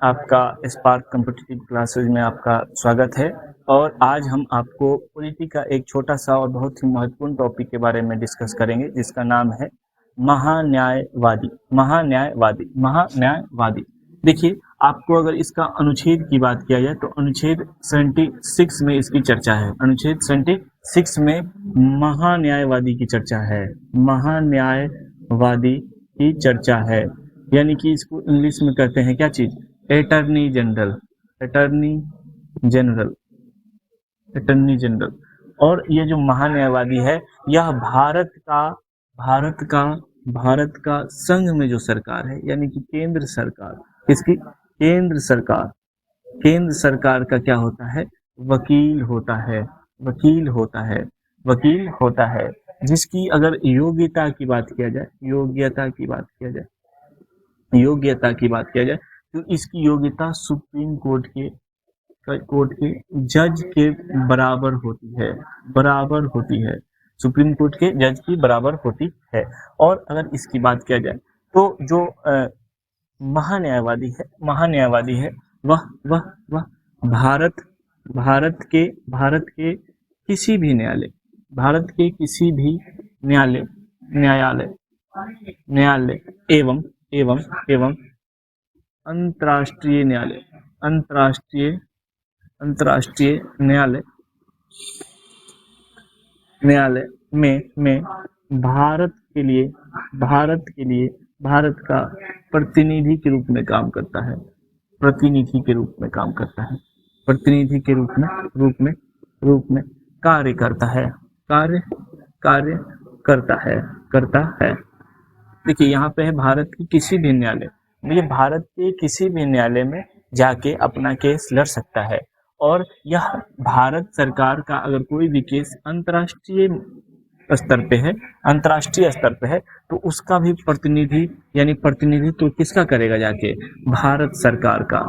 आपका spark competitive classes में आपका स्वागत है। और आज हम आपको पॉलिटी का एक छोटा सा और बहुत ही महत्वपूर्ण टॉपिक के बारे में डिस्कस करेंगे, जिसका नाम है महान्यायवादी। महान्यायवादी महान्यायवादी देखिए, आपको अगर इसका अनुच्छेद की बात किया जाए तो अनुच्छेद 76 में इसकी चर्चा है। अनुच्छेद 76 में महान्यायवादी की चर्चा है। महान्यायवादी की चर्चा है, यानी कि इसको इंग्लिश में कहते हैं क्या चीज? Attorney general. Attorney general. Attorney general. और ये जो महान्यायवादी है, यह भारत का संघ में जो सरकार है, यानी कि केंद्र सरकार, इसकी केंद्र सरकार का क्या होता है? वकील होता है। वकील होता है। वकील होता है, जिसकी अगर योग्यता की बात किया जाए, योग्यता की बात किया जाए तो इसकी योग्यता सुप्रीम कोर्ट के जज के बराबर होती है। सुप्रीम कोर्ट के जज की बराबर होती है। और अगर इसकी बात किया जाए तो जो महान्यायवादी है, वह भारत के किसी भी न्यायालय एवं अंतर्राष्ट्रीय न्यायालय में भारत के लिए भारत का प्रतिनिधि के रूप में काम करता है। प्रतिनिधि के रूप में कार्य करता है। देखिए, यहाँ पे है भारत के किसी भी न्यायालय, ये भारत के किसी भी न्यायालय में जाके अपना केस लड़ सकता है। और यह भारत सरकार का अगर कोई भी केस अंतर्राष्ट्रीय स्तर पे है तो उसका भी प्रतिनिधि तो किसका करेगा? जाके भारत सरकार का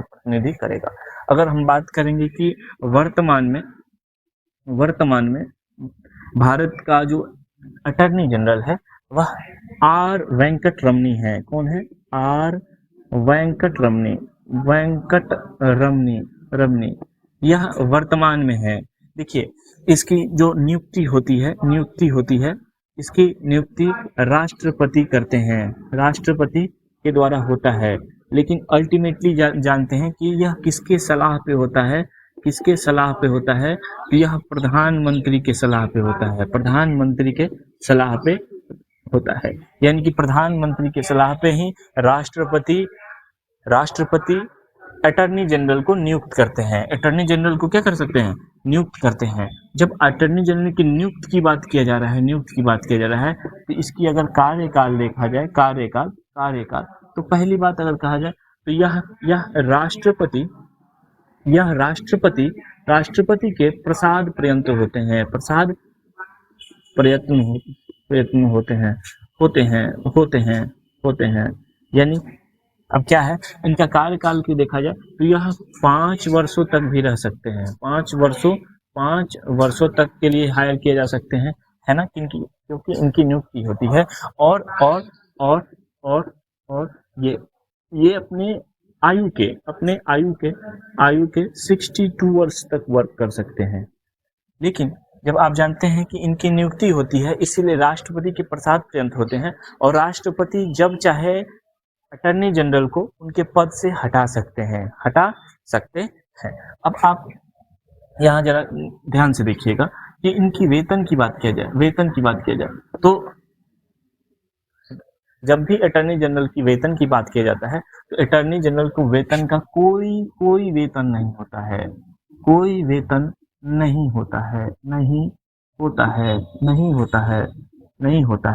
प्रतिनिधि करेगा। अगर हम बात करेंगे कि वर्तमान में भारत का जो अटॉर्नी जनरल है, वह आर वेंकट रमनी है। कौन है? आर वेंकट रमनी। यह वर्तमान में है। देखिए, इसकी जो नियुक्ति होती है, इसकी नियुक्ति राष्ट्रपति करते हैं। राष्ट्रपति के द्वारा होता है। लेकिन अल्टीमेटली जानते हैं कि यह किसके सलाह पे होता है? तो यह प्रधानमंत्री के सलाह पे होता है। यानी कि प्रधानमंत्री के सलाह पे ही राष्ट्रपति अटॉर्नी जनरल को नियुक्त करते हैं। अटॉर्नी जनरल को क्या कर सकते हैं? नियुक्त करते हैं। जब अटॉर्नी जनरल की नियुक्त की बात किया जा रहा है तो इसकी अगर कार्यकाल देखा जाए, कार्यकाल तो पहली बात अगर कहा जाए तो यह राष्ट्रपति के प्रसाद पर्यंत होते हैं। यानी अब क्या है, इनका कार्यकाल की देखा जाए तो यह 5 वर्षों तक भी रह सकते हैं। 5 वर्षों तक के लिए हायर किए जा सकते हैं, है ना? क्योंकि इनकी नियुक्ति होती है। और ये अपने आयु के 62 वर्ष तक वर्क कर सकते हैं। लेकिन जब आप जानते हैं कि इनकी नियुक्ति होती है, इसीलिए राष्ट्रपति के प्रसाद पर्यंत होते हैं। और राष्ट्रपति जब चाहे अटॉर्नी जनरल को उनके पद से हटा सकते हैं। अब आप यहाँ जरा ध्यान से देखिएगा कि इनकी वेतन की बात किया जाए तो जब भी अटॉर्नी जनरल की वेतन की बात किया जाता है तो अटॉर्नी जनरल को वेतन का कोई वेतन नहीं होता है। कोई वेतन नहीं होता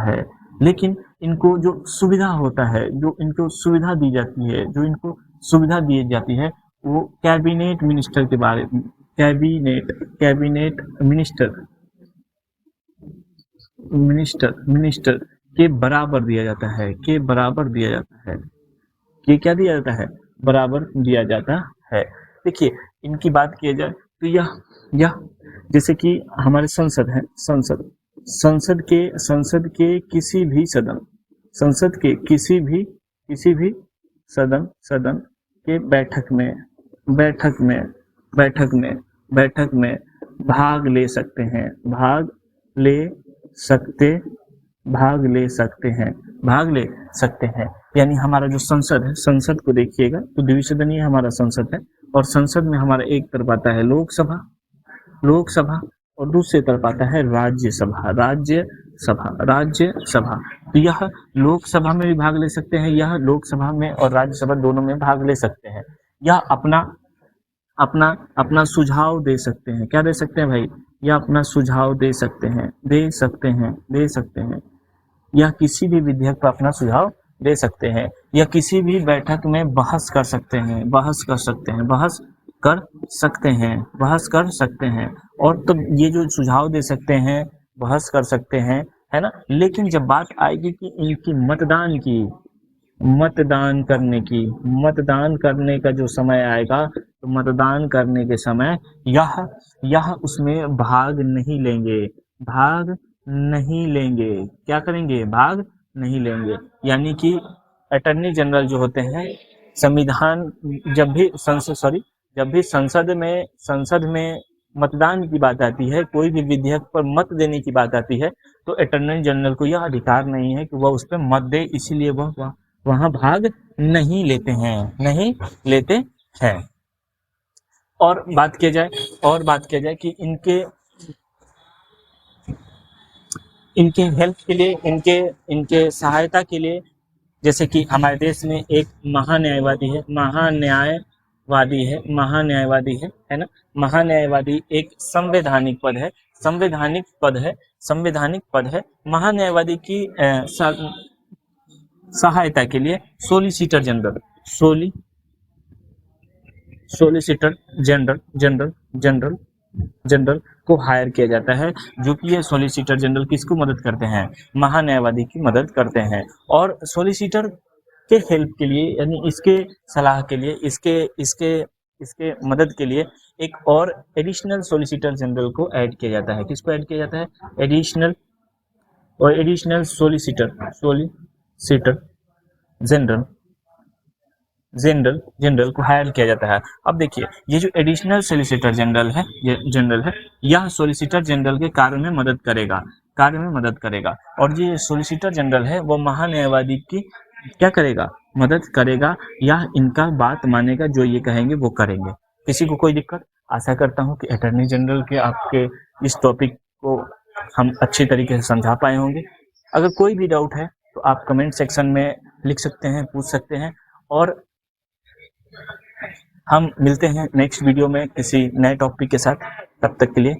है। लेकिन इनको जो सुविधा होता है, जो इनको सुविधा दी जाती है, वो कैबिनेट मिनिस्टर के बराबर दिया जाता है। ये क्या दिया जाता है? बराबर दिया जाता है। देखिए, इनकी बात किया जाए तो यह जैसे कि हमारे संसद है, संसद के किसी भी संसद के किसी भी सदन के बैठक में भाग ले सकते हैं, भाग ले सकते हैं। यानी हमारा जो संसद है, संसद को देखिएगा तो द्विसदनीय हमारा संसद है, और संसद में हमारा एक तरफ आता है लोकसभा और दूसरी तरफ आता है राज्यसभा। तो यह लोकसभा में भी भाग ले सकते हैं, यह लोकसभा में और राज्यसभा दोनों में भाग ले सकते हैं। यह अपना सुझाव दे सकते हैं। क्या दे सकते हैं भाई? यह अपना सुझाव दे सकते हैं। यह किसी भी विधेयक पर अपना सुझाव दे सकते हैं, या किसी भी बैठक में बहस कर सकते हैं। और तो ये जो सुझाव दे सकते हैं, बहस कर सकते हैं, है ना। लेकिन जब बात आएगी कि इनकी मतदान करने का जो समय आएगा, तो मतदान करने के समय यह उसमें भाग नहीं लेंगे। क्या करेंगे? भाग नहीं लेंगे। यानी कि अटॉर्नी जनरल जो होते हैं, जब भी संसद में मतदान की बात आती है, कोई भी विधेयक पर मत देने की बात आती है, तो अटॉर्नी जनरल को यह अधिकार नहीं है कि वह उस पर मत दे, इसीलिए वह वहां भाग नहीं लेते हैं। और बात किया जाए कि इनके हेल्प के लिए, इनके सहायता के लिए, जैसे कि हमारे देश में एक महान्यायवादी है ना। महान्यायवादी एक संवैधानिक पद है। महान्यायवादी की सहायता के लिए सोलिसिटर जनरल को हायर किया जाता है, जो कि ये सोलिसिटर जनरल किसको मदद करते हैं? महान्यायवादी की मदद करते हैं। और सोलिसिटर के हेल्प के लिए, यानी इसके सलाह के लिए, इसके मदद के लिए एक और एडिशनल सोलिसिटर जनरल को ऐड किया जाता है। किसको ऐड किया जाता है? एडिशनल सोलिसिटर जनरल को हायर किया जाता है। अब देखिए, ये जो एडिशनल सोलिसिटर जनरल है, यह सोलिसिटर जनरल के कार्य में मदद करेगा। और ये सोलिसिटर जनरल है, वो महान्यायवादी की क्या करेगा? मदद करेगा, या इनका बात मानेगा, जो ये कहेंगे वो करेंगे। किसी को कोई दिक्कत? आशा करता हूँ कि अटॉर्नी जनरल के आपके इस टॉपिक को हम अच्छी तरीके से समझा पाए होंगे। अगर कोई भी डाउट है तो आप कमेंट सेक्शन में लिख सकते हैं, पूछ सकते हैं, और हम मिलते हैं नेक्स्ट वीडियो में किसी नए टॉपिक के साथ। तब तक के लिए